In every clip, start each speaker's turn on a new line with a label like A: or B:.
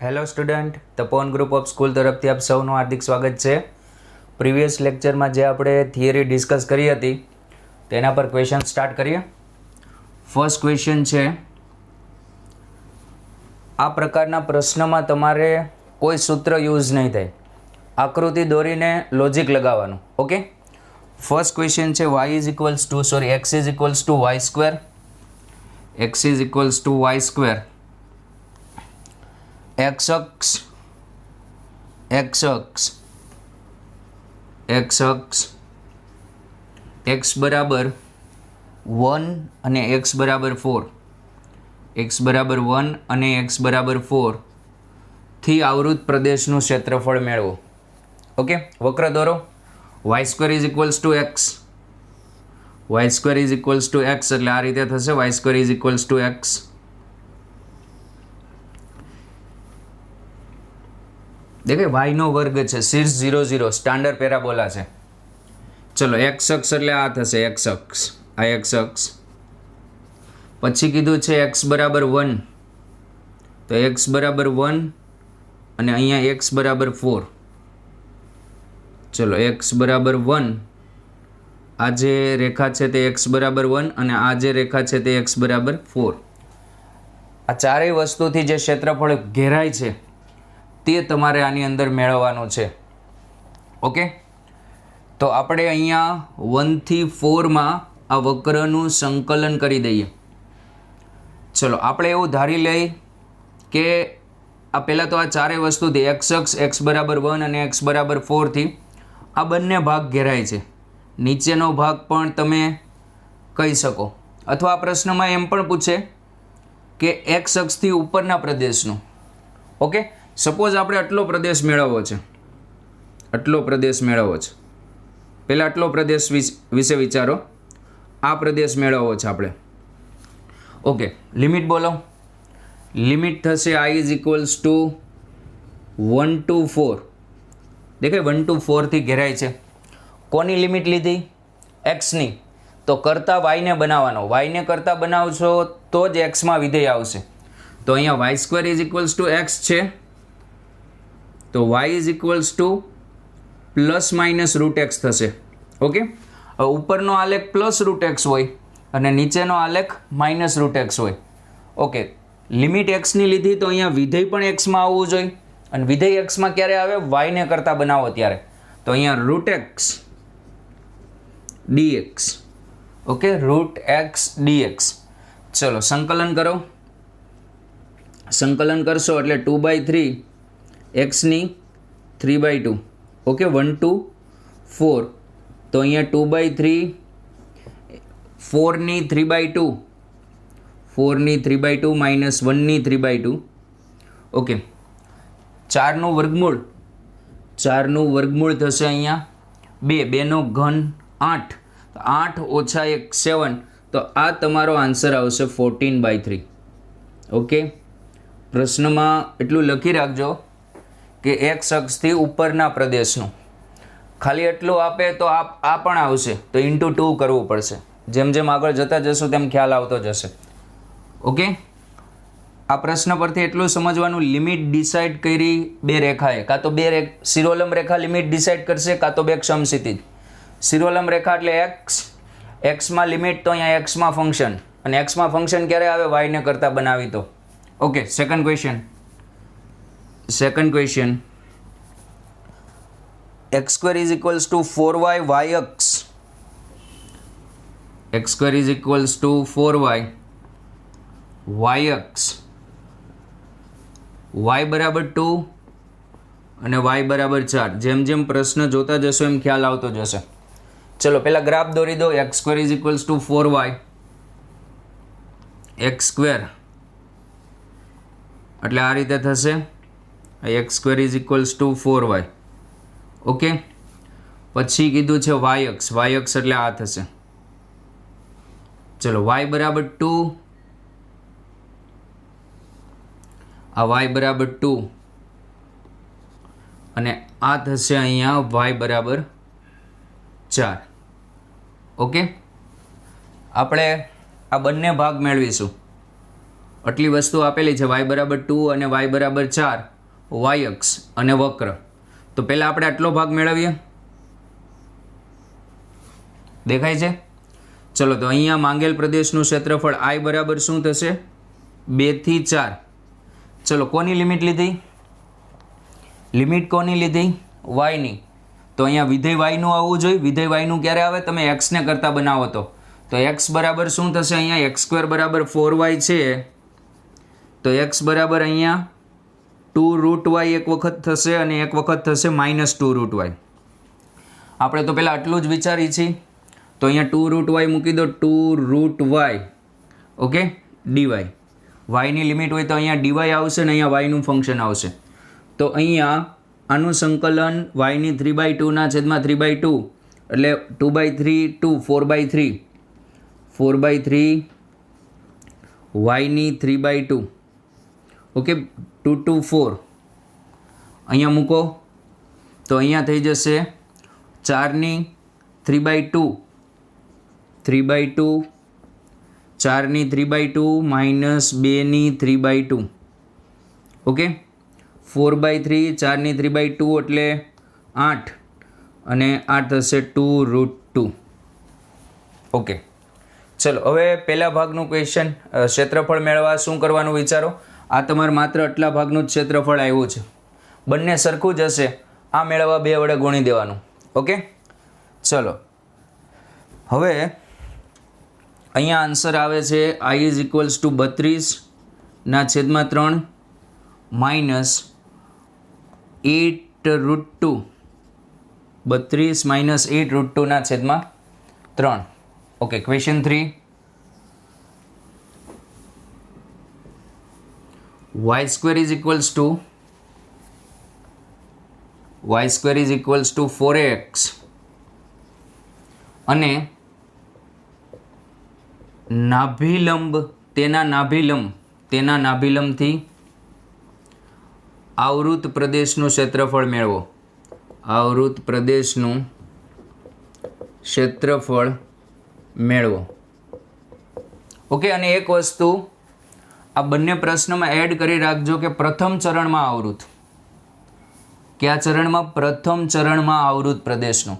A: Hello student, Tapovan group of school તરફથી આપ સૌનું હાર્દિક સ્વાગત છે. પ્રીવિયસ લેક્ચરમાં જે આપણે થિયરી ડિસ્કસ કરી હતી તેના પર ક્વેશ્ચન સ્ટાર્ટ કરીએ. ફર્સ્ટ ક્વેશ્ચન છે, આ પ્રકારના પ્રશ્નમાં તમારે કોઈ સૂત્ર યુઝ નહીં થાય, આકૃતિ દોરીને લોજિક લગાવવાનું. ઓકે, ફર્સ્ટ ક્વેશ્ચન છે x is equals to y square, x is equals to y square, x બરાબર 1 અને x બરાબર 4, x બરાબર 1 અને x બરાબર 4 થી આવૃત પ્રદેશનું ક્ષેત્રફળ મેળવો. ઓકે, વક્ર દોરો. y square is equals two x, y square is equals two x એટલે આ રીતે થશે, y square is equals two x. દેખે y નો વર્ગ છે, શીર્ષ 0 0 સ્ટાન્ડર્ડ પેરાબોલા છે. ચલો, x અક્ષ એટલે આ થશે, x અક્ષ, આ x અક્ષ. પછી કીધું છે x બરાબર 1, તો x બરાબર 1 અને અહીંયા x બરાબર 4. ચલો, x બરાબર 1, આ જે રેખા છે તે x બરાબર 1 અને આ જે રેખા છે તે x બરાબર 4. આ ચારેય વસ્તુથી જે ક્ષેત્રફળ ઘેરાય છે તે તમારે આની અંદર મેળવવાનું છે. ઓકે, તો આપણે અહીંયા 1 થી 4માં આ વક્રનું સંકલન કરી દઈએ. ચલો, આપણે એવું ધારી લઈએ કે આ પહેલાં તો આ ચારેય વસ્તુથી x અક્ષ x બરાબર 1 અને x બરાબર 4 થી આ બંને ભાગ ઘેરાય છે. નીચેનો ભાગ પણ તમે કહી શકો, અથવા આ પ્રશ્નમાં એમ પણ પૂછે કે x અક્ષથી ઉપરના પ્રદેશનું. ઓકે, સપોઝ આપણે આટલો પ્રદેશ મેળવવો છે, આટલો પ્રદેશ મેળવવો છે. પહેલાં આટલો પ્રદેશ વિશે વિચારો, આ પ્રદેશ મેળવવો છે આપણે. ઓકે, લિમિટ બોલો. લિમિટ થશે i is equals to 1 to 4. દેખાય 1 to 4 થી ઘેરાય છે. કોની લિમિટ લીધી? એક્સની. તો કરતાં વાયને બનાવવાનો, વાયને કરતાં બનાવશો તો જ એક્સમાં વિધેય આવશે. તો અહીંયા y square is equals to x છે, તો y is equals to plus minus root x થશે. ઓકે, હવે ઉપરનો આલેખ પ્લસ રૂટ એક્સ હોય અને નીચેનો આલેખ માઇનસ રૂટ એક્સ હોય. ઓકે, લિમિટ એક્સની લીધી તો અહીંયા વિધેય પણ એક્સમાં આવવું જોઈએ, અને વિધેય એક્સમાં ક્યારે આવે? વાયને કરતાં બનાવો ત્યારે. તો અહીંયા root x dx. Okay, root x dx. ચલો, સંકલન કરો. સંકલન કરશો એટલે 2/3 એક્સની 3/2. Okay, 1 to 4. તો અહીંયા 2/3, 4ની 3/2, 4ની 3/2 માઇનસ 1ની 3/2. ઓકે, 4નું વર્ગમૂળ, 4નું વર્ગમૂળ થશે અહીંયા 2, 2નો ઘન 8, 8 ઓછા 1 7. તો આ તમારો આન્સર આવશે 14/3. ઓકે, પ્રશ્નમાં એટલું લખી રાખજો કે x અક્ષથી ઉપરના પ્રદેશનું. ખાલી એટલું આપે તો આ પણ આવશે, તો ઇન્ટુ 2 કરવું પડશે. જેમ જેમ આગળ જતા જશું તેમ ખ્યાલ આવતો જશે. ઓકે, આ પ્રશ્ન પરથી એટલું સમજવાનું, લિમિટ ડિસાઇડ કરી બે રેખાએ, કાં તો બે શિરોલંબ રેખા લિમિટ ડિસાઇડ કરશે, કાં તો બે સમક્ષિતિજ. શિરોલંબ રેખા એટલે એક્સમાં લિમિટ, તો અહીંયા એક્સમાં ફંક્શન, અને એક્સમાં ફંક્શન ક્યારે આવે? વાયને કરતાં બનાવી તો. Okay, second question. x square is equals two 4y, y અક્ષ. x square is equals two 4y, y અક્ષ. y બરાબર 2 અને y બરાબર 4. જેમ જેમ પ્રશ્ન જોતા જશો એમ ખ્યાલ આવતો જશે. ચલો, પહેલાં ગ્રાફ દોરી દો. x square is equals two 4y, x square એટલે આ રીતે થશે, x square is equals two 4y. Okay, પછી કીધું છે y અક્ષ, y અક્ષ એટલે આ થશે. ચલો, y બરાબર 2, આ y બરાબર 2 અને આ થશે અહીંયા y બરાબર 4. ઓકે, આપણે આ બંને ભાગ મેળવીશું. આટલી વસ્તુ આપેલી છે y બરાબર 2 અને y બરાબર 4, y અક્ષ અને વક્ર. તો પહેલાં આપણે આટલો ભાગ મેળવીએ. દેખાય છે? ચલો તો અહીંયા માંગેલ પ્રદેશનું ક્ષેત્રફળ I બરાબર શું થશે? 2 થી 4. ચલો કોની લિમિટ લીધી? લિમિટ કોની લીધી? વાયની. તો અહીંયા વિધેય વાયનું આવવું જોઈએ. વિધેય વાયનું ક્યારે આવે? તમે એક્સને કરતાં બનાવો તો એક્સ બરાબર શું થશે? અહીંયા એક્સ સ્ક્વેર બરાબર 4y છે, તો એક્સ બરાબર અહીંયા 2√y એક વખત થશે અને એક વખત થશે -2√y. આપણે તો પહેલાં આટલું જ વિચારી છીએ, તો અહીંયા 2√y મૂકી દો, 2√y, ઓકે, dy. વાયની લિમિટ હોય તો અહીંયા dy આવશે ને અહીંયા વાયનું ફંક્શન આવશે. તો અહીંયા આનું સંકલન વાયની 3/2 ના છેદમાં 3/2 એટલે 2/3 2 4/3 4/3 વાયની 3/2, ઓકે, 2 2 4 અહીંયા મૂકો તો અહીંયા થઈ જશે 4ની 3/2 3/2, 4ની 3/2 -2ની 3/2, ઓકે, 4/3 4ની 3/2 એટલે 8 અને 8 થશે 2√2. ઓકે, ચલો હવે પહેલા ભાગનું ક્વેશ્ચન ક્ષેત્રફળ મેળવવા શું કરવાનું વિચારો. આ તમારે માત્ર આટલા ભાગનું જ ક્ષેત્રફળ આવ્યું છે, બંને સરખું જ હશે. આ મેળવવા 2 વડે ગુણી દેવાનું. ઓકે, ચલો હવે અહીંયા આન્સર આવે છે I = 32 ના છેદમાં 3 -8√2, 32 - 8√2 ના છેદમાં 3. ઓકે, ક્વેશ્ચન 3, y² = 4ax અને નાભિલંબ તેના નાભિલંબથી આવૃત પ્રદેશનું ક્ષેત્રફળ મેળવો. આવૃત પ્રદેશનું ક્ષેત્રફળ મેળવો. ઓકે, અને એક વસ્તુ આ બંને પ્રશ્નમાં એડ કરી રાખજો કે પ્રથમ ચરણમાં આવૃત. કયા ચરણમાં? પ્રથમ ચરણમાં આવૃત પ્રદેશનું.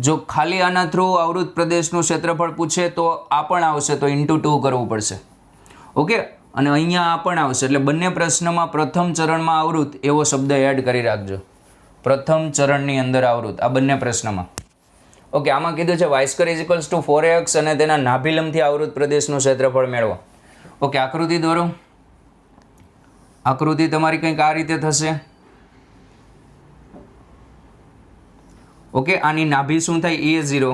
A: જો ખાલી આના થ્રુ આવૃત પ્રદેશનું ક્ષેત્રફળ પૂછે તો આ પણ આવશે, તો × 2 કરવું પડશે. ઓકે, અને અહીંયા આ પણ આવશે. એટલે બંને પ્રશ્નમાં પ્રથમ ચરણમાં આવૃત એવો શબ્દ એડ કરી રાખજો. પ્રથમ ચરણની અંદર આવૃત આ બંને પ્રશ્નમાં. ઓકે, આમાં કીધું છે y² = 4ax અને તેના નાભિલંબથી આવૃત પ્રદેશનું ક્ષેત્રફળ મેળવો. ઓકે, આકૃતિ દોરો. આકૃતિ તમારી કંઈક આ રીતે થશે. ઓકે, આની નાભી શું થાય? A0,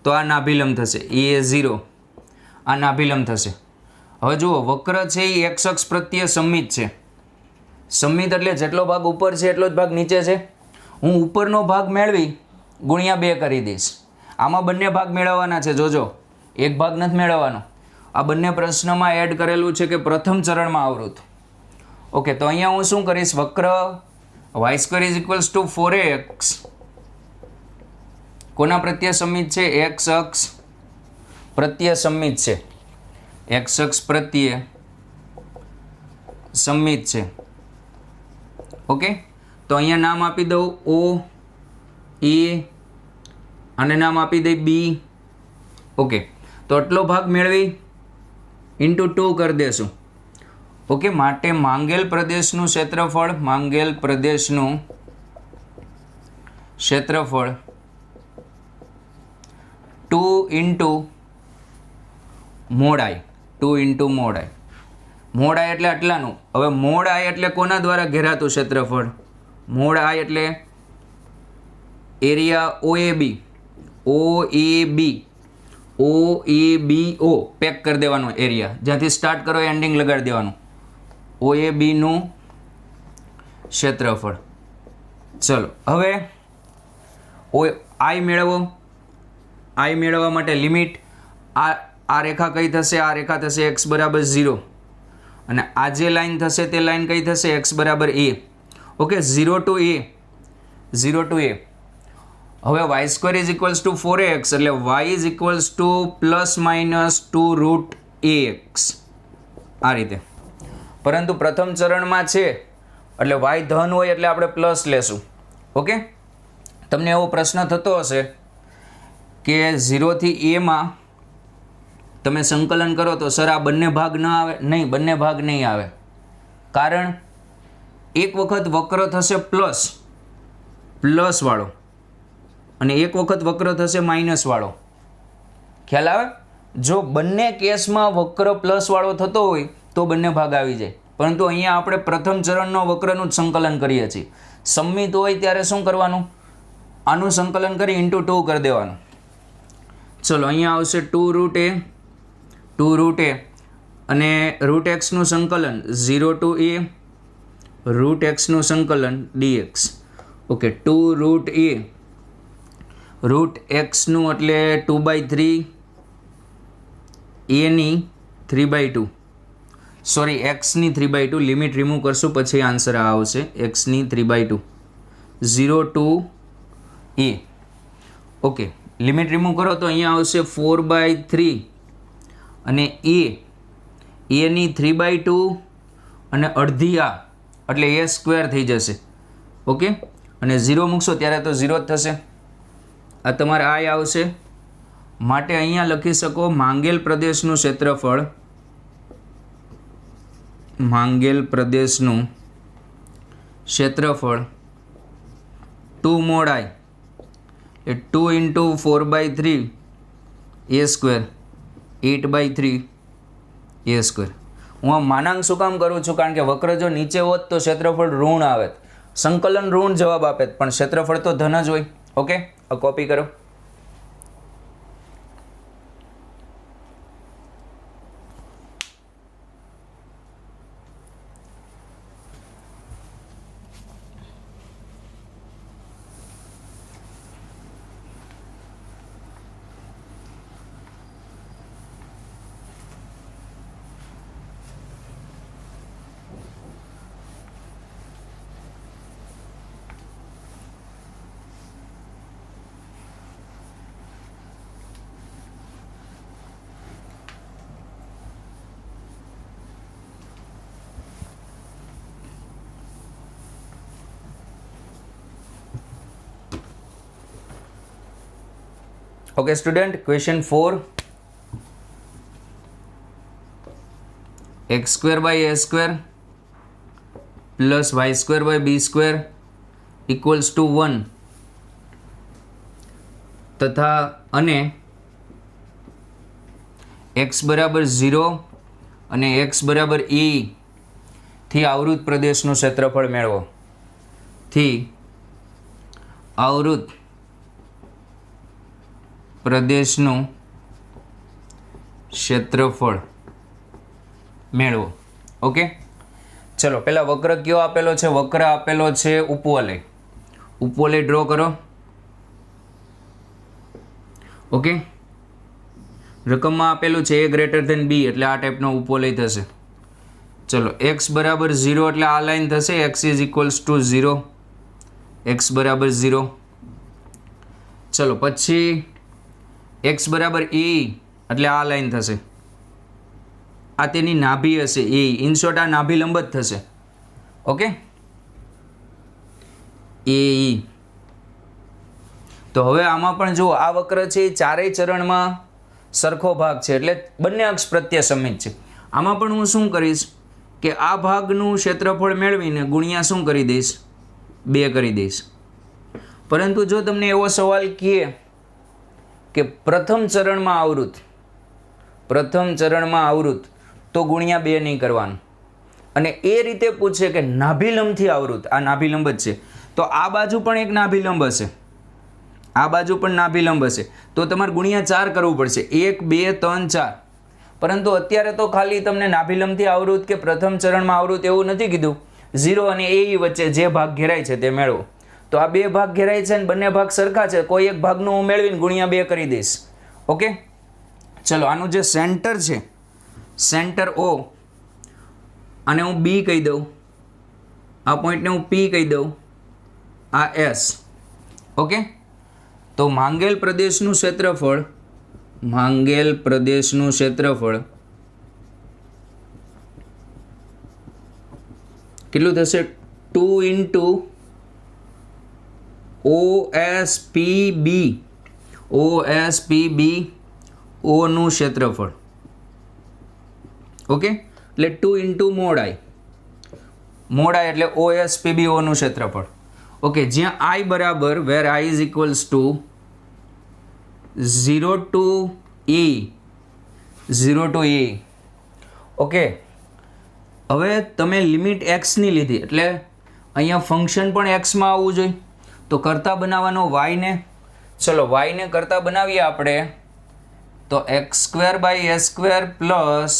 A: તો આ નાભિલંબ થશે. A0 આ નાભિલંબ થશે. હવે જુઓ, વક્ર છે એ x અક્ષ પ્રત્યે સમમિત છે. સમમિત એટલે જેટલો ભાગ ઉપર છે એટલો જ ભાગ નીચે છે. હું ઉપરનો ભાગ મેળવી ગુણ્યા 2 કરી દઈશ. આમાં બંને ભાગ મેળવવાના છે. જોજો, એક ભાગ નથી મેળવવાનો. આ બંને પ્રશ્નમાં એડ કરેલું છે કે પ્રથમ ચરણમાં આવૃત. ઓકે, તો અહીંયા હું શું કરીશ? વક્ર y² = 4ax કોના પ્રત્યે સમમિત છે? x અક્ષ પ્રત્યે સમમિત છે. x અક્ષ પ્રત્યે સમમિત છે. ઓકે, તો અહીંયા નામ આપી દઉં O, A અને નામ આપી દઈ B. ઓકે, તો આટલો ભાગ મેળવી × 2 કરી દેશું. ઓકે, માટે માંગેલ પ્રદેશનું ક્ષેત્રફળ 2 mod I. 2 mod I. mod I એટલે આટલાનું. હવે mod I એટલે કોના દ્વારા ઘેરાતું ક્ષેત્રફળ? mod I એટલે એરિયા OAB. OABO પેક કરી દેવાનો એરિયા. જ્યાંથી સ્ટાર્ટ કરો એન્ડિંગ લગાડી દેવાનું. OABનું ક્ષેત્રફળ. ચલો હવે I મેળવો. I મેળવવા માટે લિમિટ આ રેખા કઈ થશે? આ રેખા થશે x = 0 અને આ જે લાઈન થશે તે લાઈન કઈ થશે? x = a. Okay, 0 to a. હવે y² = 4ax એટલે y = ±2√ax. આ રીતે. પરંતુ પ્રથમ ચરણમાં છે એટલે વાય ધન હોય એટલે આપણે પ્લસ લેશું. ઓકે, તમને એવો પ્રશ્ન થતો હશે કે 0 થી a માં તમે સંકલન કરો તો સર આ બંને ભાગ ન આવે. નહીં, બંને ભાગ નહીં આવે. કારણ એક વખત વક્ર થશે પ્લસ વાળો અને એક વખત વક્ર થશે માઇનસ વાળો. ખ્યાલ આવે? જો બંને કેસમાં વક્ર પ્લસ વાળો થતો હોય તો બંને ભાગ આવી જાય. પરંતુ અહીંયા આપણે પ્રથમ ચરણનો વક્રનું જ સંકલન કરીએ છીએ. સંમિત હોય ત્યારે શું કરવાનું? આનું સંકલન કરી ઇન્ટુ 2 કરી દેવાનું. ચલો, અહીંયા આવશે 2 √a અને √x નું સંકલન 0 to a √x નું સંકલન dx. ઓકે, 2 √a √x નું એટલે 2/3 a ની 3/2 સોરી x ની 3/2 લિમિટ રિમૂવ કરશું પછી આન્સર આવશે x ની 3/2 0 to a. Okay, limit remove કરો તો અહીંયા આવશે 4/3 અને a ની 3/2 અને અડધી આ એટલે a સ્ક્વેર થઈ જશે. ઓકે, અને 0 મૂકશો ત્યારે તો 0 જ થશે. આ તમારે આ આવશે. માટે અહીંયા લખી શકો માંગેલ પ્રદેશનું ક્ષેત્રફળ, માંગેલ પ્રદેશનું ક્ષેત્રફળ 2 mod I A 2 × 4/3 a square 8/3 a square. હું આ માનાંક શું કામ કરું છું? કારણ કે વક્ર જો નીચે હોત તો ક્ષેત્રફળ ઋણ આવે, સંકલન ઋણ જવાબ આપે, પણ ક્ષેત્રફળ તો ધન જ હોય. ઓકે, આ કોપી કરો. Okay student, question 4. x square by a square plus y square by b square equals to 1 તથા અને x બરાબર 0 અને x બરાબર e થી આવૃત પ્રદેશનું ક્ષેત્રફળ મેળવો. થી આવૃત પ્રદેશનું ક્ષેત્રફળ મેળવો. ઓકે, ચલો પહેલા વક્ર કયો આપેલો છે? વક્ર આપેલો છે ઉપવલય. ઉપવલય ડ્રો કરો. ઓકે, રકમમાં આપેલું છે a greater than b એટલે આ ટાઈપનો ઉપવલય થશે. ચલો, x બરાબર 0 એટલે આ લાઈન થશે x is equals to 0, x બરાબર 0. ચલો પછી x બરાબર e એટલે આ લાઈન થશે, આ તેની નાભી હશે e. ઇન શોર્ટ આ નાભી લંબ જ થશે. ઓકે, એ તો હવે આમાં પણ જો આ વક્ર છે એ ચારેય ચરણમાં સરખો ભાગ છે એટલે બંને અક્ષ પ્રત્યે સમિત છે. આમાં પણ હું શું કરીશ કે આ ભાગનું ક્ષેત્રફળ મેળવીને ગુણ્યા શું કરી દઈશ? 2 કરી દઈશ. પરંતુ જો તમને એવો સવાલ કહે કે પ્રથમ ચરણમાં આવૃત તો ગુણ્યા 2 નહીં કરવાનું, અને એ રીતે પૂછે કે નાભિલંબથી આવૃત, આ નાભિલંબ જ છે તો આ બાજુ પણ એક નાભિલંબ હશે, આ બાજુ પણ નાભિલંબ હશે તો તમારે ગુણ્યા 4 કરવું પડશે. 1 2 3 4. પરંતુ અત્યારે તો ખાલી તમને નાભિલંબથી આવૃત કે પ્રથમ ચરણમાં આવૃત એવું નથી કીધું. 0 અને એ વચ્ચે જે ભાગ ઘેરાય છે તે મેળવો. તો આ 2 ભાગ ઘેરાય છે અને બંને ભાગ સરખા છે, કોઈ એક ભાગનું હું મેળવીને ગુણ્યા 2 કરી દઈશ. ઓકે, ચલો આનું જે સેન્ટર છે, સેન્ટર O, આને હું B કહી દઉં, આ પોઈન્ટને હું P કહી દઉં, આ S. ઓકે, તો માંગેલ પ્રદેશનું ક્ષેત્રફળ કેટલું થશે 2 ઇન્ટુ OSPB ઓનું ક્ષેત્રફળ. ઓકે, એટલે 2 ઇન્ટુ મોડ આઈ એટલે OSPB ઓનું ક્ષેત્રફળ. ઓકે, જ્યાં આઈ બરાબર where I is equals to 0 to a. Okay, હવે તમે લિમિટ એક્સની લીધી એટલે અહીંયા ફંક્શન પણ એક્સમાં આવવું જોઈએ. તો કરતા બનાવવાનો વાયને, ચલો વાયને કરતા બનાવીએ આપણે તો x² પ્લસ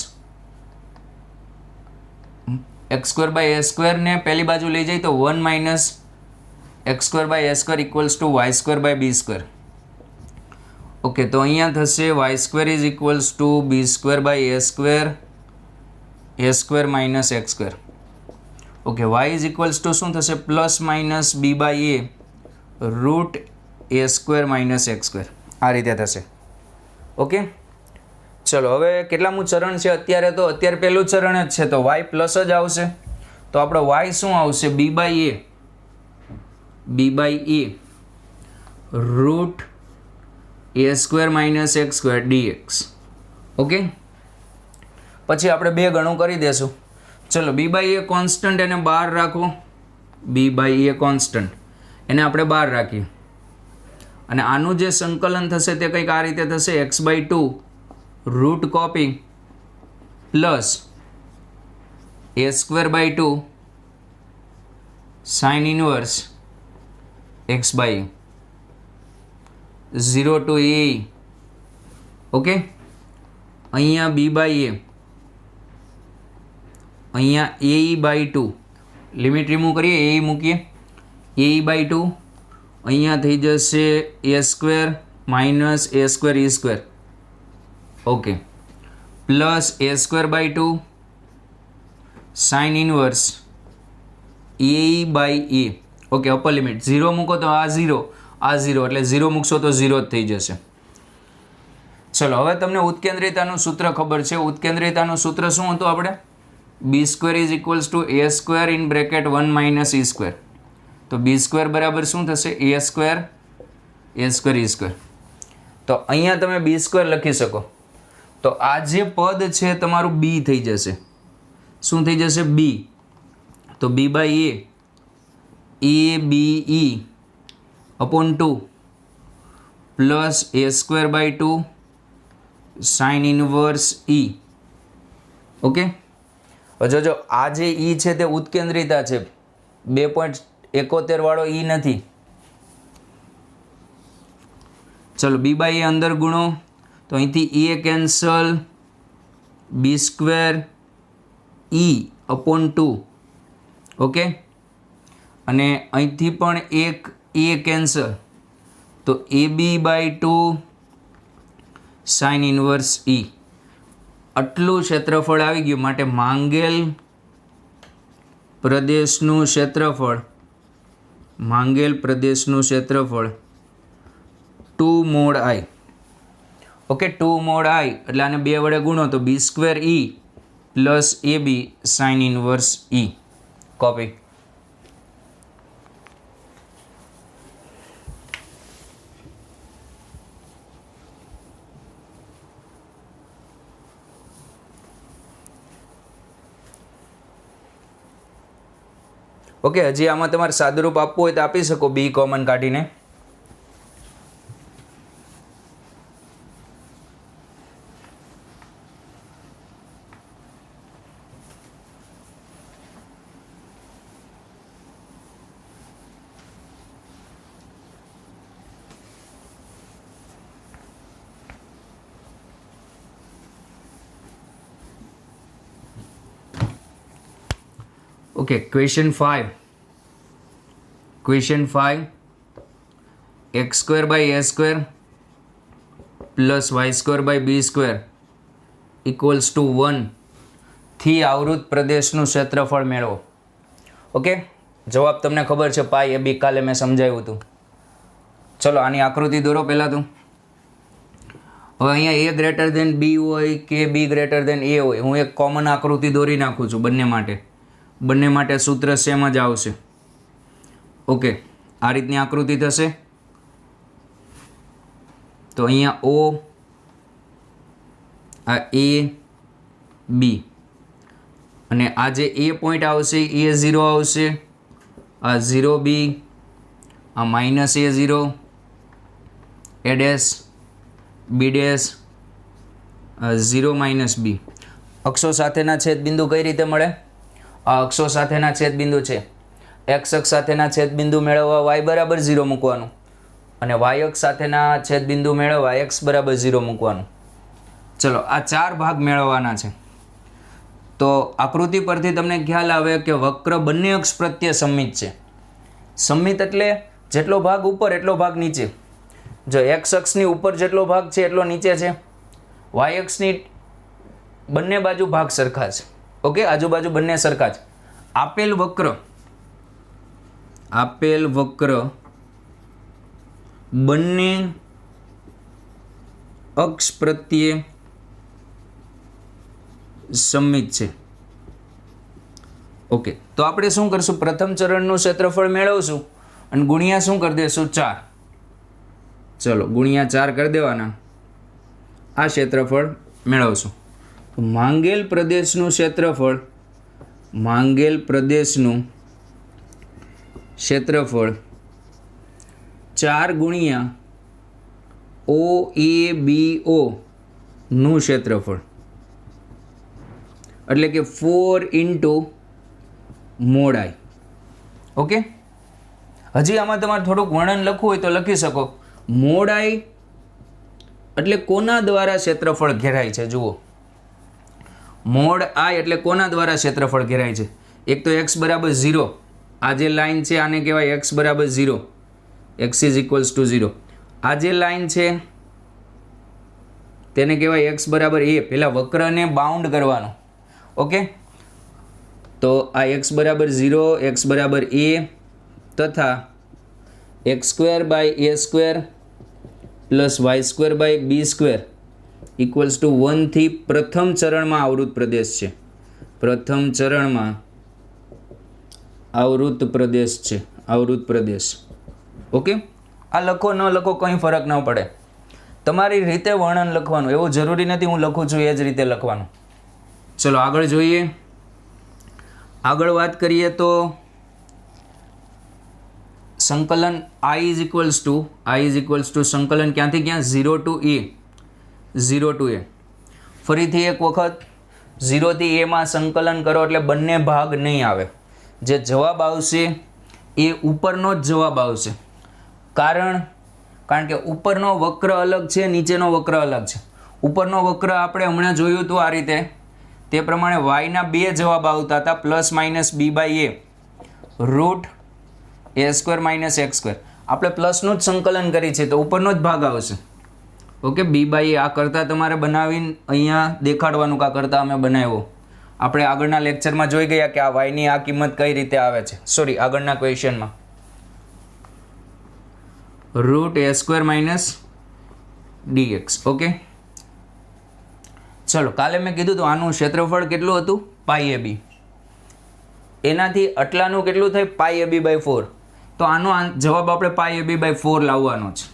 A: x² ને પહેલી બાજુ લઈ જઈએ તો 1 minus x² equals to y²/b². Okay, તો અહીંયા થશે y² is equals two b²/a² minus x². Okay, y is equals two શું થશે plus minus b/a route a² minus x². આ રીતે થશે. ઓકે, ચલો હવે કેટલામું ચરણ છે અત્યારે પહેલું ચરણ જ છે તો y પ્લસ જ આવશે. તો આપણો y શું આવશે b/a route a² minus x² dx. Okay, પછી આપણે 2 ગણું કરી દેશું. ચલો b/a કોન્સ્ટન્ટ એને બહાર રાખો, b/a કોન્સ્ટન્ટ એને આપણે બહાર રાખીએ અને આનું જે સંકલન થશે તે કંઈક આ રીતે થશે x/2 રૂટ કોપી plus a²/2 sine inverse x/a 0 to a. Okay, અહીંયા b/a અહીંયા ae/2 લિમિટ રિમૂવ કરીએ, ae મૂકીએ, ae/2 અહીંયા થઈ જશે a² minus a²e². Okay, plus a²/2 sine inverse ae/a. Okay, upper limit 0 મૂકો તો આ 0 એટલે 0 મૂકશો તો 0 જ થઈ જશે. ચલો હવે તમને ઉત્કેન્દ્રિયતાનું સૂત્ર ખબર છે. ઉત્કેન્દ્રિયતાનું સૂત્ર શું હતું આપણે b² is equals two a² in bracket 1 minus e². તો b² બરાબર શું થશે a²e². તો અહીંયા તમે b² લખી શકો તો આ જે પદ છે તમારું b થઈ જશે. શું થઈ જશે b? તો b/a abe upon 2 plus a²/2 sine inverse e. Okay, જો આ જે e છે તે ઉત્કેન્દ્રિતા છે, 2.71 વાળો e નથી. ચલો b/a અંદર ગુણો તો અહીંથી a cancel, b² e upon 2. Okay, અને અહીંથી પણ એક a કેન્સલ તો ab/2 સાઇન ઇનવર્સ e. આટલું ક્ષેત્રફળ આવી ગયું. માટે માંગેલ પ્રદેશનું ક્ષેત્રફળ 2 mod i. Okay, 2 mod i એટલે આને 2 વડે ગુણો તો b² e plus ab sine inverse e. Copy. Okay, હજી આમાં તમારે સાદુરૂપ આપવું હોય તો આપી શકો b કોમન કાઢીને. Okay, question 5. x²/a² plus y²/b² equals to 1 થી આવૃત પ્રદેશનું ક્ષેત્રફળ મેળવો. ઓકે, જવાબ તમને ખબર છે પાઈ ab. કાલે મેં સમજાવ્યું હતું. ચલો આની આકૃતિ દોરો પહેલાં તો. હવે અહીંયા a ગ્રેટર દેન b હોય કે b ગ્રેટર દેન a હોય, હું એક કોમન આકૃતિ દોરી નાખું છું બંને માટે. બંને માટે સૂત્ર સેમ જ આવશે. ઓકે, આ રીતની આકૃતિ થશે. તો અહીંયા ઓ, આ એ બી, અને આ જે એ પોઈન્ટ આવશે એ 0 આવશે, આ 0 બી, આ minus A 0, A dash B dash 0 minus B. અક્ષો સાથેના છેદબિંદુ કઈ રીતે મળે? આ અક્ષો સાથેના છેદબિંદુ છે. એક્સ અક્ષ સાથેના છેદબિંદુ મેળવવા વાય બરાબર 0 મૂકવાનું, અને વાય અક્ષ સાથેના છેદબિંદુ મેળવવા એક્સ બરાબર 0 મૂકવાનું. ચલો, આ 4 ભાગ મેળવવાના છે. તો આકૃતિ પરથી તમને ખ્યાલ આવે કે વક્ર બંને અક્ષ પ્રત્યે સમમિત છે. સમમિત એટલે જેટલો ભાગ ઉપર એટલો ભાગ નીચે. જો એક્સ અક્ષની ઉપર જેટલો ભાગ છે એટલો નીચે છે, વાય અક્ષની બંને બાજુ ભાગ સરખા છે. ઓકે, આજુબાજુ બંને સરખા છે. આપેલ વક્ર બંને અક્ષ પ્રત્યે સમમિત છે. ઓકે, તો આપણે શું કરશું? પ્રથમ ચરણનું ક્ષેત્રફળ મેળવશું અને ગુણ્યા શું કરી દઈશું? 4. ચલો, ગુણ્યા 4 કરી દેવાના. આ ક્ષેત્રફળ મેળવશું. માંગેલ પ્રદેશનું ક્ષેત્રફળ 4 ગુણ્યા OABO નું ક્ષેત્રફળ, એટલે કે 4 ઇન્ટુ મોડ આઈ. ઓકે, હજી આમાં તમારે થોડુંક વર્ણન લખવું હોય તો લખી શકો. મોડ આઈ એટલે કોના દ્વારા ક્ષેત્રફળ ઘેરાય છે? જુઓ, મોડ આઈ એટલે કોના દ્વારા ક્ષેત્રફળ ઘેરાય છે? એક તો x બરાબર 0, આ જે લાઈન છે આને કહેવાય x બરાબર 0, x ઇઝ ઇક્વલ્સ ટુ 0. આ જે લાઈન છે તેને કહેવાય x બરાબર a. પહેલાં વક્રને બાઉન્ડ કરવાનો. ઓકે, તો આ x બરાબર 0, x બરાબર a તથા x² by a² plus y² by b² equals to 1 થી પ્રથમ ચરણમાં આવૃત પ્રદેશ છે. પ્રથમ ચરણમાં આવૃત પ્રદેશ છે, આવૃત પ્રદેશ. ઓકે, આ લખો ન લખો કંઈ ફરક ન પડે, તમારી રીતે વર્ણન લખવાનું. એવું જરૂરી નથી હું લખું છું એ જ રીતે લખવાનું. ચલો આગળ જોઈએ. આગળ વાત કરીએ તો સંકલન i ઇઝ ઇક્વલ્સ ટુ સંકલન ક્યાંથી ક્યાં? 0 ટુ a, 0 ટુ a. ફરીથી એક વખત 0 થી a માં સંકલન કરો એટલે બંને ભાગ નહીં આવે. જે જવાબ આવશે એ ઉપરનો જ જવાબ આવશે. કારણ કે ઉપરનો વક્ર અલગ છે, નીચેનો વક્ર અલગ છે. ઉપરનો વક્ર આપણે હમણાં જોયું હતું આ રીતે, તે પ્રમાણે વાયના 2 જવાબ આવતા હતા, plus minus b by a root a² minus x². આપણે પ્લસનું જ સંકલન કરી છે તો ઉપરનો જ ભાગ આવશે. ઓકે, b બાય a આ કરતાં તમારે બનાવીને અહીંયા દેખાડવાનું કે આ કરતાં અમે બનાવ્યો. આપણે આગળના લેક્ચરમાં જોઈ ગયા કે આ વાયની આ કિંમત કઈ રીતે આવે છે. સોરી, આગળના ક્વેશ્ચનમાં root a² minus dx. Okay, ચલો, કાલે મેં કીધું તો આનું ક્ષેત્રફળ કેટલું હતું? પાઈ ab. એનાથી આટલાનું કેટલું થાય? પાઈ ab બાય 4. તો આનો જવાબ આપણે પાઈ ab બાય 4 લાવવાનો છે.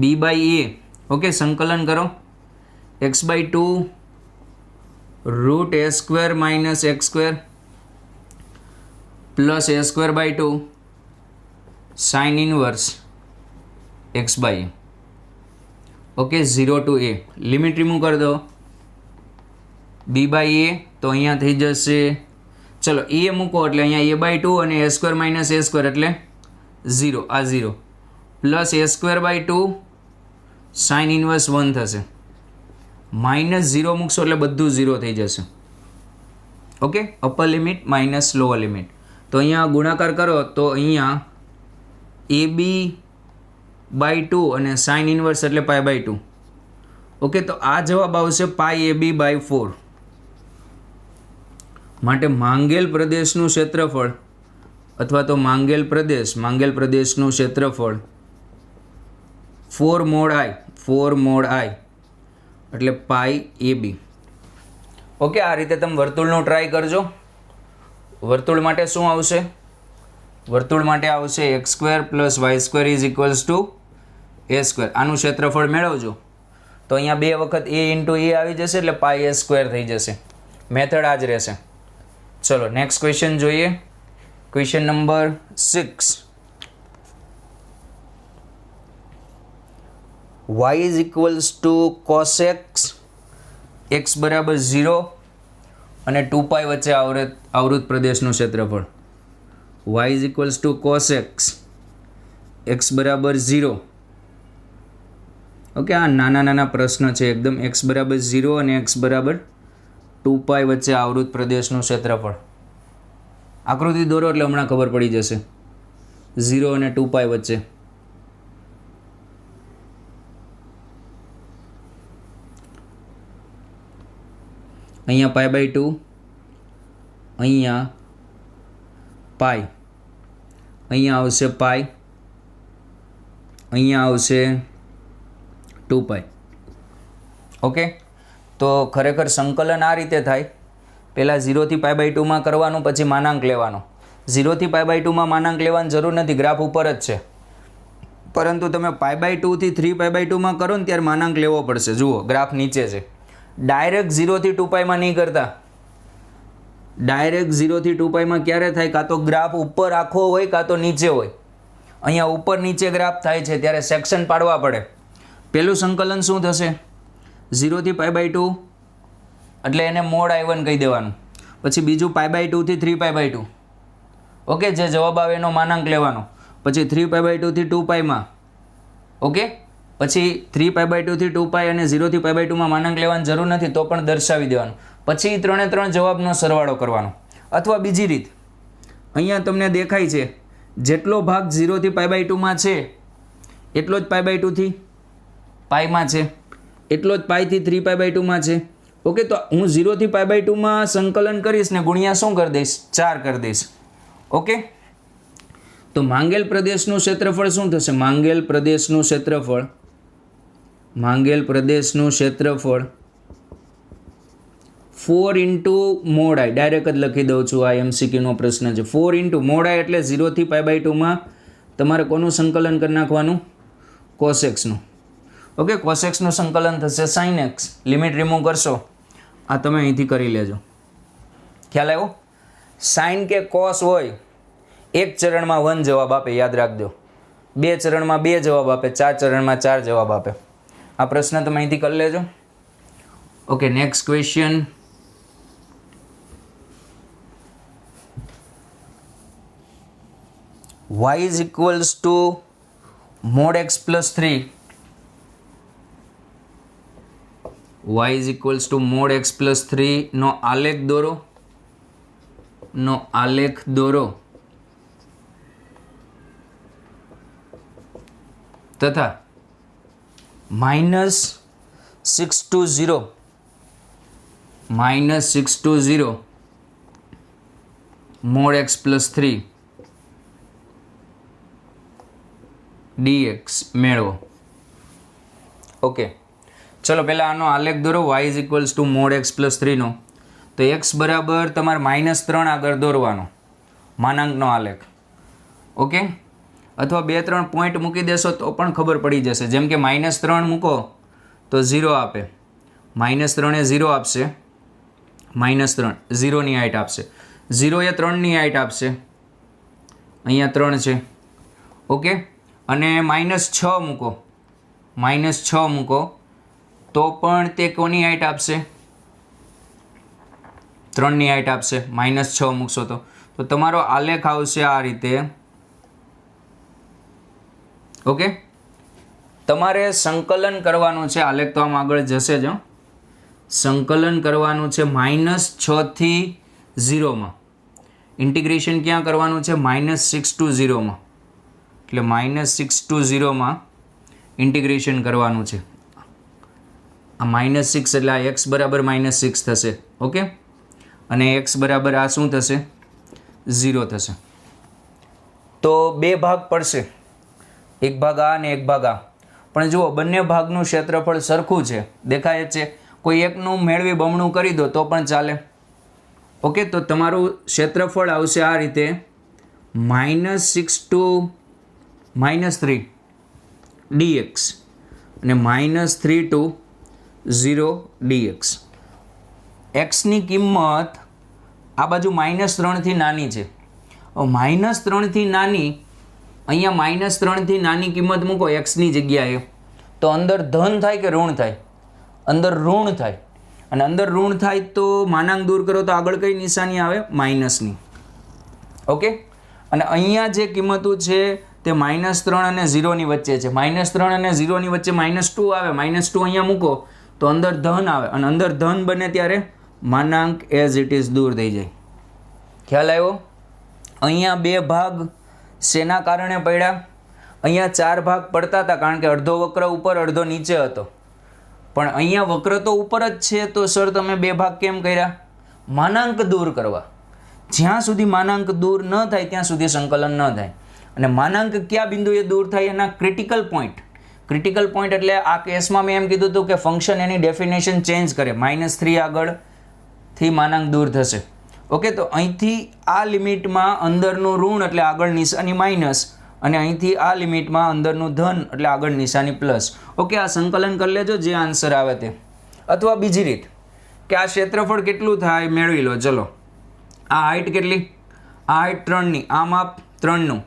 A: b by a. ઓકે, સંકલન કરો. x by 2 root a² minus x² plus a² by 2 sine inverse x by a. Okay, 0 to a. Limit remove કરી દો. b બાય a તો અહીંયા થઈ જશે, ચલો a મૂકો એટલે અહીંયા a બાય 2 અને a² માઇનસ a² એટલે 0, આ 0 plus a² by 2 sine inverse 1 થશે. માઇનસ 0 મૂકશો એટલે બધું 0 થઈ જશે. Okay, upper limit minus lower limit. તો અહીંયા ગુણાકાર કરો તો અહીંયા ab બાય 2 અને સાઇન ઇનવર્સ એટલે પાઈ બાય 2. ઓકે, તો આ જવાબ આવશે પાઈ ab બાય 4. માટે માંગેલ પ્રદેશનું ક્ષેત્રફળ અથવા તો માંગેલ પ્રદેશનું ક્ષેત્રફળ 4 મોડ i એટલે પાઈ ab. ઓકે, આ રીતે તમે વર્તુળનું ટ્રાય કરજો. વર્તુળ માટે શું આવશે? વર્તુળ માટે આવશે x² + y² = a². આનું ક્ષેત્રફળ મેળવજો તો અહીંયા 2 વખત a × a આવી જશે એટલે πa² થઈ જશે. મેથડ આ જ રહેશે. ચલો નેક્સ્ટ ક્વેશ્ચન જોઈએ. Question number 6. y = cos x, x = 0 અને 2π વચ્ચે આવૃત પ્રદેશનું ક્ષેત્રફળ. y = cos x, x = 0. Okay, આ નાના પ્રશ્ન છે એકદમ. x = 0 અને x = 2π વચ્ચે આવૃત પ્રદેશનું ક્ષેત્રફળ. આકૃતિ દોરો એટલે હમણાં ખબર પડી જશે. 0 અને 2π વચ્ચે. અહીંયા π/2, અહીંયા π, અહીંયા આવશે π, અહીંયા આવશે 2π. ઓકે, તો ખરેખર સંકલન આ રીતે થાય. પહેલાં 0 થી π/2 માં કરવાનું, પછી માનાંક લેવાનો. 0 થી π/2 માં માનાંક લેવાની જરૂર નથી, ગ્રાફ ઉપર જ છે. પરંતુ તમે π/2 થી 3π/2 માં કરો ને ત્યારે માનાંક લેવો પડશે. જુઓ ગ્રાફ નીચે છે. ડાયરેક્ટ 0 થી 2π માં નહીં કરતા. ડાયરેક્ટ 0 થી 2π માં ક્યારે થાય? કાં તો ગ્રાફ ઉપર આખો હોય કાં તો નીચે હોય. અહીંયા ઉપર નીચે ગ્રાફ થાય છે ત્યારે સેક્શન પાડવા પડે. પહેલું સંકલન શું થશે? 0 થી π/2 એટલે એને મોડ I1 કહી દેવાનું. પછી બીજું π/2 થી 3π/2. ઓકે, જે જવાબ આવે એનો માનાંક લેવાનો. પછી 3π/2 થી 2π માં. ઓકે, પછી 3π/2 થી 2π અને 0 થી π/2 માં માનાંક લેવાની જરૂર નથી, તો પણ દર્શાવી દેવાનું. પછી 3 જવાબનો સરવાળો કરવાનો. અથવા બીજી રીત, અહીંયા તમને દેખાય છે જેટલો ભાગ 0 થી π/2 માં છે એટલો જ π/2 થી π માં છે, એટલો જ π થી 3π/2 માં છે. ઓકે, તો હું 0 થી π/2 માં સંકલન કરીશ ને ગુણ્યા શું કરી દઈશ? 4 કરી દઈશ. ઓકે, તો માંગેલ પ્રદેશનું ક્ષેત્રફળ શું થશે? માંગેલ પ્રદેશનું ક્ષેત્રફળ 4 × mod I. ડાયરેક્ટ જ લખી દઉં છું, આ MCQ નો પ્રશ્ન છે. 4 × mod I એટલે 0 થી π/2 માં તમારે કોનું સંકલન કરી નાખવાનું? cos x નું. ઓકે, cos x નું સંકલન થશે sin x. લિમિટ રિમૂવ કરશો, આ તમે અહીંથી કરી લેજો. ખ્યાલ આવ્યો? sin કે cos હોય, એક ચરણમાં 1 જવાબ આપે, યાદ રાખજો. 2 ચરણમાં 2 જવાબ આપે, 4 ચરણમાં 4 જવાબ આપે. આ પ્રશ્ન તમે અહીંથી કરી લેજો. Okay, next question. y = mod x + 3. y = mod x + 3 નો આલેખ દોરો. તથા -6 to 0 mod x + 3 dx મેળવો. ઓકે, ચલો પહેલાં આનો આલેખ દોરો. y = mod x + 3 નો. તો x બરાબર તમારે -3 આગળ દોરવાનો, માનાંકનો આલેખ. ઓકે, અથવા 2-3 પોઈન્ટ મૂકી દેશો તો પણ ખબર પડી જશે. જેમ કે -3 મૂકો તો 0 આપે, -3 એ 0 આપશે, -3 0 ની હાઈટ આપશે, 0 એ 3 ની હાઈટ આપશે, અહીંયા 3 છે. ઓકે, અને -6 મૂકો, -6 મૂકો તો પણ તે કોની હાઈટ આપશે? 3 ની હાઈટ આપશે. -6 મૂકશો તો તમારો આલેખ આવશે આ રીતે. ઓકે, તમારે સંકલન કરવાનું છે. આલેખ તો આમ આગળ જશે જ. સંકલન કરવાનું છે -6 થી 0 માં. ઇન્ટિગ્રેશન ક્યાં કરવાનું છે? -6 to 0 માં. એટલે -6 to 0 માં ઇન્ટિગ્રેશન કરવાનું છે. આ -6 એટલે આ x બરાબર -6 થશે. ઓકે, અને x બરાબર આ શું થશે? 0 થશે. તો 2 ભાગ પડશે, એક ભાગ આ અને એક ભાગ આ. પણ જુઓ, બંને ભાગનું ક્ષેત્રફળ સરખું છે, દેખાય છે. કોઈ એકનું મેળવી બમણું કરી દો તો પણ ચાલે. ઓકે, તો તમારું ક્ષેત્રફળ આવશે આ રીતે -6 to -3 dx અને -3 to 0 dx. એક્સની કિંમત આ બાજુ -3થી નાની છે. -3થી નાની, અહીંયા -3થી નાની કિંમત મૂકો એક્સની જગ્યાએ, તો અંદર ધન થાય કે ઋણ થાય? અંદર ઋણ થાય. અને અંદર ઋણ થાય તો માનાંક દૂર કરો તો આગળ કઈ નિશાની આવે? માઇનસની. ઓકે, અને અહીંયા જે કિંમતો છે તે -3 અને 0ની વચ્ચે છે. -3 અને 0ની વચ્ચે -2 આવે. -2 અહીંયા મૂકો તો અંદર ધન આવે, અને અંદર ધન બને ત્યારે માનાંક એઝ ઇટ ઇઝ દૂર થઈ જાય. ખ્યાલ આવ્યો? અહીંયા 2 ભાગ શેના કારણે પડ્યા? અહીંયા 4 ભાગ પડતા હતા કારણ કે અડધો વક્ર ઉપર અડધો નીચે હતો. પણ અહીંયા વક્ર તો ઉપર જ છે, તો સર તમે 2 ભાગ કેમ કર્યા? માનાંક દૂર કરવા. જ્યાં સુધી માનાંક દૂર ન થાય ત્યાં સુધી સંકલન ન થાય. અને માનાંક કયા બિંદુએ દૂર થાય? એના ક્રિટિકલ પોઈન્ટ. ક્રિટિકલ પોઈન્ટ એટલે આ કેસમાં મેં એમ કીધું હતું કે ફંક્શન એની ડેફિનેશન ચેન્જ કરે. -3 આગળથી માનાંક દૂર થશે. ઓકે, તો અહીંથી આ લિમિટમાં અંદરનું ઋણ એટલે આગળ નિશાની માઇનસ, અને અહીંથી આ લિમિટમાં અંદરનું ધન એટલે આગળ નિશાની પ્લસ. ઓકે, આ સંકલન કરી લેજો જે આન્સર આવે તે. અથવા બીજી રીત કે આ ક્ષેત્રફળ કેટલું થાય મેળવી લો. ચલો, આ હાઇટ કેટલી? આ હાઇટ 3ની, આ માપ 3નું,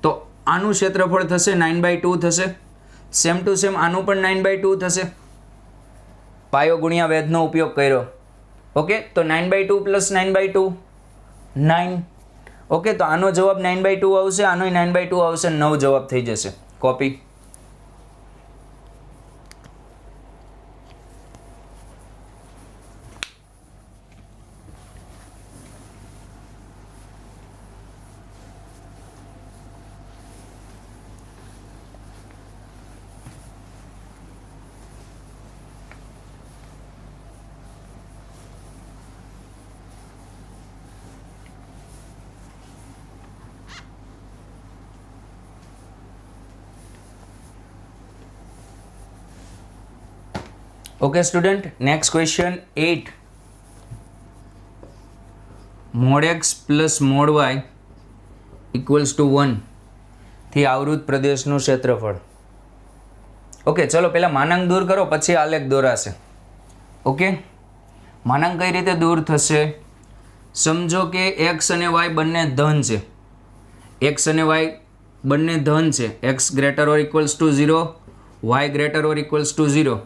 A: તો આનું ક્ષેત્રફળ થશે 9/2 થશે. સેમ ટુ સેમ આનું પણ 9/2 થશે. પાયો ગુણ્યા વેધનો ઉપયોગ કર્યો. ઓકે, તો 9/2 પ્લસ 9/2 9. ઓકે, તો આનો જવાબ 9/2 આવશે, આનો 9/2 આવશે, 9 જવાબ થઈ જશે. Copy. Okay student, next question 8. Mod x plus mod y equals to 1 થી આવૃત પ્રદેશનું ક્ષેત્રફળ. ઓકે, ચલો પહેલા માનાંક દૂર કરો પછી આલેખ દોરાશે. ઓકે, માનાંક કઈ રીતે દૂર થશે? સમજો કે x અને y બંને ધન છે. x અને y બંને ધન છે. x greater or equals to 0, y greater or equals to 0.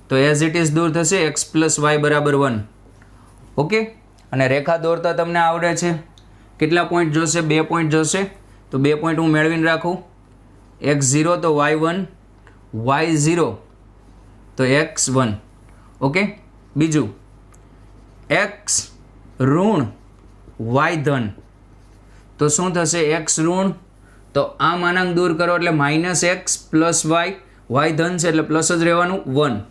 A: તો એઝ ઇટ ઇઝ દૂર થશે x પ્લસ વાય બરાબર 1. ઓકે, અને રેખા દોરતા તમને આવડે છે. કેટલા પોઈન્ટ જોશે? 2 પોઈન્ટ જોશે. તો 2 પોઈન્ટ હું મેળવીને રાખું. x0 તો y1, y0 તો x1. ઓકે, બીજું x ઋણ y ધન, તો શું થશે? x ઋણ, તો આ માનાંક દૂર કરો એટલે -x પ્લસ y, y ધન છે એટલે પ્લસ જ રહેવાનું 1.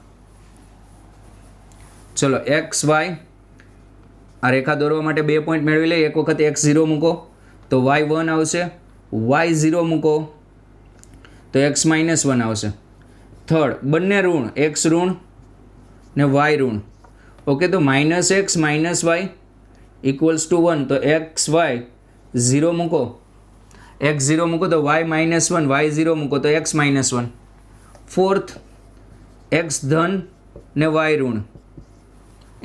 A: ચલો એક્સ વાય, આ રેખા દોરવા માટે 2 પોઈન્ટ મેળવી લઈએ. એક વખત x0 મૂકો તો y1 આવશે, y0 મૂકો તો x -1 આવશે. થર્ડ, બંને ઋણ, x ઋણ ને y ઋણ. ઓકે, તો -x -y ઇક્વલ્સ ટુ 1, તો x y 0 મૂકો, x0 મૂકો તો y -1, y0 મૂકો તો x -1. ફોર્થ, x ધન ને y ઋણ.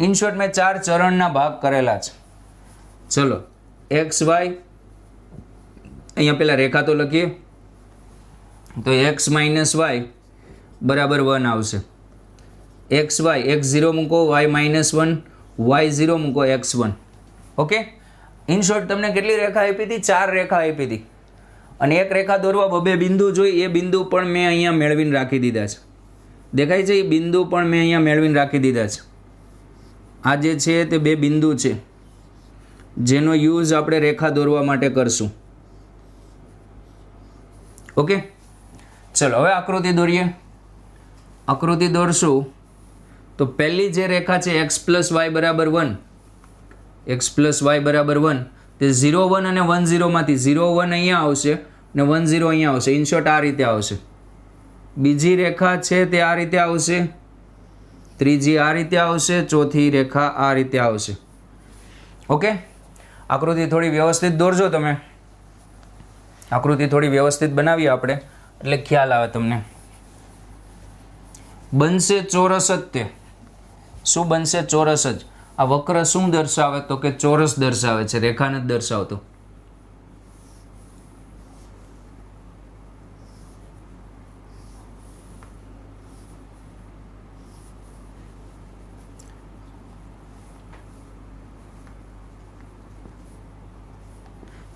A: ઇન શોર્ટ મેં 4 ચરણના ભાગ કરેલા છે. ચલો એક્સ વાય, અહીંયા પેલા રેખા તો લખીએ, તો x -y બરાબર 1 આવશે. એક્સ વાય, x0 મૂકો, y -1, y0 મૂકો, x1. ઓકે, ઇન શોર્ટ તમને કેટલી રેખા આપી હતી? 4 રેખા આપી હતી. અને એક રેખા દોરવા 2 બિંદુ જોઈ, એ બિંદુ પણ મેં અહીંયા મેળવીને રાખી દીધા છે. દેખાય છે? એ બિંદુ પણ મેં અહીંયા મેળવીને રાખી દીધા છે. આ જે છે તે 2 બિંદુ છે જેનો યુઝ આપણે રેખા દોરવા માટે કરશું. ઓકે, ચલો હવે આકૃતિ દોરીએ. આકૃતિ દોરશું તો પહેલી જે રેખા છે x પ્લસ વાય બરાબર 1, x પ્લસ વાય બરાબર 1, તે 0 1 અને 1 0 માંથી 0 1 અહીંયા આવશે ને 1 0 અહીંયા આવશે. ઇન શોર્ટ આ રીતે આવશે. બીજી રેખા છે તે આ રીતે આવશે, ત્રીજી આ રીતે આવશે, ચોથી રેખા આ રીતે આવશે. ઓકે, આકૃતિ થોડી વ્યવસ્થિત દોરજો તમે. આકૃતિ થોડી વ્યવસ્થિત બનાવીએ આપણે એટલે ખ્યાલ આવે તમને. બનશે ચોરસ જ તે. શું બનશે? ચોરસ જ. આ વક્ર શું દર્શાવે? તો કે ચોરસ દર્શાવે છે, રેખા નથી દર્શાવતો.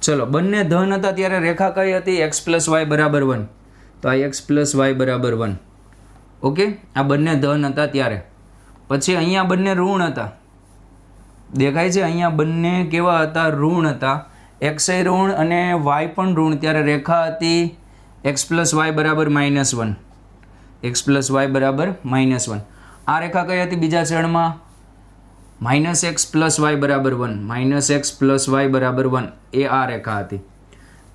A: ચલો, બંને ધન હતા ત્યારે રેખા કઈ હતી? x પ્લસ વાય બરાબર 1. તો આ x પ્લસ વાય બરાબર 1. ઓકે, આ બંને ધન હતા ત્યારે. પછી અહીંયા બંને ઋણ હતા. દેખાય છે? અહીંયા બંને કેવા હતા? ઋણ હતા. x એ ઋણ અને y પણ ઋણ, ત્યારે રેખા હતી x પ્લસ વાય બરાબર -1. x પ્લસ વાય બરાબર -1. આ રેખા કઈ હતી બીજા ચરણમાં? -x પ્લસ વાય બરાબર 1. -x પ્લસ વાય બરાબર 1 એ આ રેખા હતી.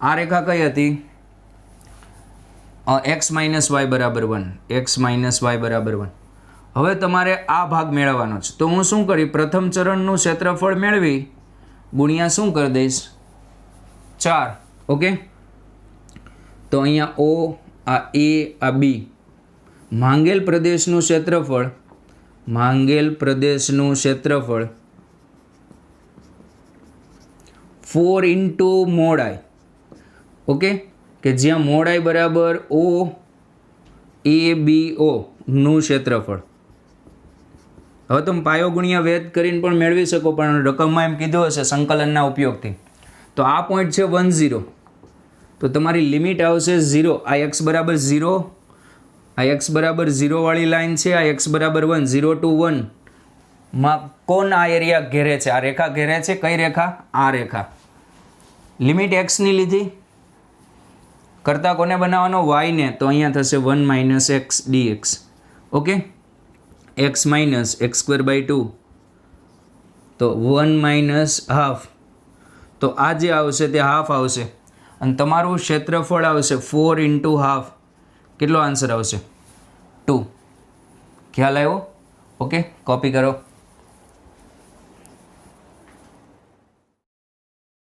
A: આ રેખા કઈ હતી? x માઇનસ વાય બરાબર 1. x માઇનસ વાય બરાબર 1. હવે તમારે આ ભાગ મેળવવાનો છે. તો હું શું કરી? પ્રથમ ચરણનું ક્ષેત્રફળ મેળવી ગુણ્યા શું કરી દઈશ? 4. ઓકે, તો અહીંયા O, આ A, આ B. માંગેલ પ્રદેશનું ક્ષેત્રફળ, માંગેલ પ્રદેશનું ક્ષેત્રફળ 4 ઇન્ટુ મોડ I. ઓકે, કે જ્યાં મોડ I બરાબર OABO નું ક્ષેત્રફળ. હવે તમે પાયો ગુણ્યા વેધ કરીને પણ મેળવી શકો, પણ રકમમાં એમ કીધું હશે સંકલનના ઉપયોગથી. તો આ પોઈન્ટ છે 1 0. તો તમારી લિમિટ આવશે 0. આ x બરાબર 0, આ x બરાબર 0 વાળી લાઈન છે, આ x બરાબર 1, 0 to 1 માં કોણ આ એરિયા ઘેરે છે? આ રેખા ઘેરે છે. કઈ રેખા? આ રેખા. લિમિટ x ની લીધી, કરતા કોને બનાવવાનો? y ને. તો અહીંયા થશે 1 minus x dx. Okay, x minus x square by 2, તો 1 માઇનસ હાફ. તો આ જે આવશે તે હાફ આવશે અને તમારું ક્ષેત્રફળ આવશે 4 ઇન્ટુ હાફ. કેટલો આન્સર આવશે? 2. ખ્યાલ આવ્યો? ઓકે, કોપી કરો.